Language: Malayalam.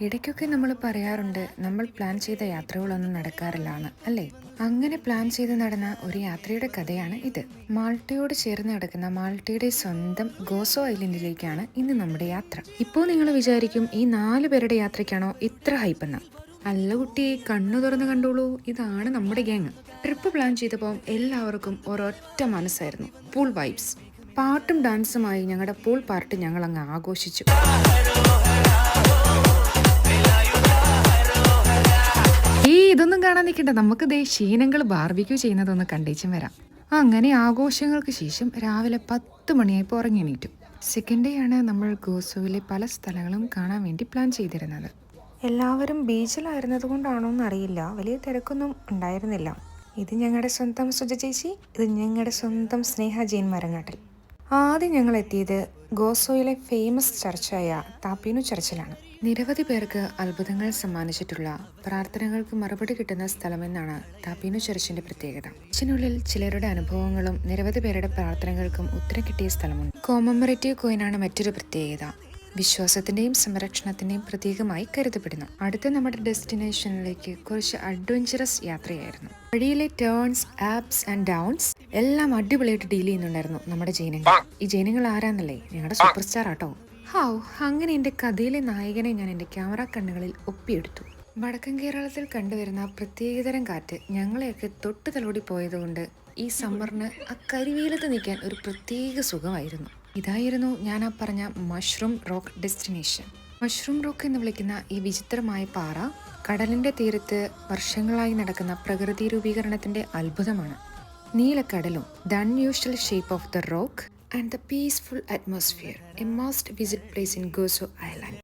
ഇടയ്ക്കൊക്കെ നമ്മൾ പറയാറുണ്ട് നമ്മൾ പ്ലാൻ ചെയ്ത യാത്രകളൊന്നും നടക്കാറില്ലാന്ന്, അല്ലേ? അങ്ങനെ പ്ലാൻ ചെയ്ത് നടന്ന ഒരു യാത്രയുടെ കഥയാണ് ഇത്. മാൾട്ടയോട് ചേർന്ന് കിടക്കുന്ന മാൾട്ടയുടെ സ്വന്തം ഗോസോ ഐലൻഡിലേക്കാണ് ഇന്ന് നമ്മുടെ യാത്ര. ഇപ്പോൾ നിങ്ങൾ വിചാരിക്കും, ഈ 4 പേരുടെ യാത്രയ്ക്കാണോ ഇത്ര ഹൈപ്പെന്ന്? അല്ല കുട്ടിയെ, കണ്ണു തുറന്ന് കണ്ടോളൂ, ഇതാണ് നമ്മുടെ ഗ്യാങ്. ട്രിപ്പ് പ്ലാൻ ചെയ്തപ്പോൾ എല്ലാവർക്കും ഒരൊറ്റ മനസ്സായിരുന്നു: പൂൾ വൈബ്സ്. പാട്ടും ഡാൻസുമായി ഞങ്ങളുടെ പൂൾ പാർട്ടി ഞങ്ങൾ അങ്ങ് ആഘോഷിച്ചു. ഇതൊന്നും കാണാൻ നിൽക്കണ്ട, നമുക്ക് ദേ ശീനങ്ങൾ ബാർബിക്യൂ ചെയ്യുന്നതൊന്ന് കണ്ടേച്ചും വരാം. അങ്ങനെ ആഘോഷങ്ങൾക്ക് ശേഷം രാവിലെ 10 മണിയായപ്പോൾ ഉറങ്ങി എണീറ്റു. സെക്കൻഡ് ഡേ ആണ് നമ്മൾ ഗോസോയിലെ പല സ്ഥലങ്ങളും കാണാൻ വേണ്ടി പ്ലാൻ ചെയ്തിരുന്നത്. എല്ലാവരും ബീച്ചിലായിരുന്നത് കൊണ്ടാണോ എന്നറിയില്ല, വലിയ തിരക്കൊന്നും ഉണ്ടായിരുന്നില്ല. ഇത് ഞങ്ങളുടെ സ്വന്തം സുജ ചേച്ചി, ഇത് ഞങ്ങളുടെ സ്വന്തം സ്നേഹ ജെയിൻ മരങ്ങാട്ടിൽ. ആദ്യം ഞങ്ങൾ എത്തിയത് ഗോസോയിലെ ഫേമസ് ചർച്ചായ താപ്പീനു ചർച്ചിലാണ്. നിരവധി പേർക്ക് അത്ഭുതങ്ങൾ സമ്മാനിച്ചിട്ടുള്ള, പ്രാർത്ഥനകൾക്ക് മറുപടി കിട്ടുന്ന സ്ഥലമെന്നാണ് താപ്പീനു ചർച്ചിന്റെ പ്രത്യേകത. ചർച്ചിനുള്ളിൽ ചിലരുടെ അനുഭവങ്ങളും നിരവധി പേരുടെ പ്രാർത്ഥനകൾക്കും ഉത്തരം കിട്ടിയ സ്ഥലമുണ്ട്. കോമമറേറ്റീവ് കോയിനാണ് മറ്റൊരു പ്രത്യേകത. വിശ്വാസത്തിന്റെയും സംരക്ഷണത്തിന്റെയും പ്രതീകമായി കരുതപ്പെടുന്നു. അടുത്ത നമ്മുടെ ഡെസ്റ്റിനേഷനിലേക്ക് കുറച്ച് അഡ്വഞ്ചറസ് യാത്രയായിരുന്നു. വഴിയിലെ ടേൺസ്, ആപ്സ് ആൻഡ് ഡൗൺസ് എല്ലാം അടിപൊളിയായിട്ട് ഡീൽ ചെയ്യുന്നുണ്ടായിരുന്നു നമ്മുടെ ജൈനങ്ങൾ. ഈ ജൈനങ്ങൾ ആരാന്നല്ലേ? ഞങ്ങളുടെ സൂപ്പർ സ്റ്റാർ ആട്ടോ. അങ്ങനെ എൻ്റെ കഥയിലെ നായകനെ ഞാൻ എൻ്റെ ക്യാമറ കണ്ണുകളിൽ ഒപ്പിയെടുത്തു. വടക്കൻ കേരളത്തിൽ കണ്ടുവരുന്ന പ്രത്യേകതരം കാറ്റ് ഞങ്ങളെയൊക്കെ തൊട്ട് തലോടി പോയതുകൊണ്ട് ഈ സമ്മറിന് ആ കരിവീലത്ത് നിൽക്കാൻ ഒരു പ്രത്യേക സുഖമായിരുന്നു. ഇതായിരുന്നു ഞാൻ ആ പറഞ്ഞ mushroom rock destination. Mushroom rock എന്ന് വിളിക്കുന്ന ഈ വിചിത്രമായ പാറ കടലിന്റെ തീരത്ത് വർഷങ്ങളായി നടക്കുന്ന പ്രകൃതി രൂപീകരണത്തിന്റെ അത്ഭുതമാണ്. നീലക്കടലും, the unusual shape of the rock and the peaceful atmosphere, a must visit place in Gozo Island.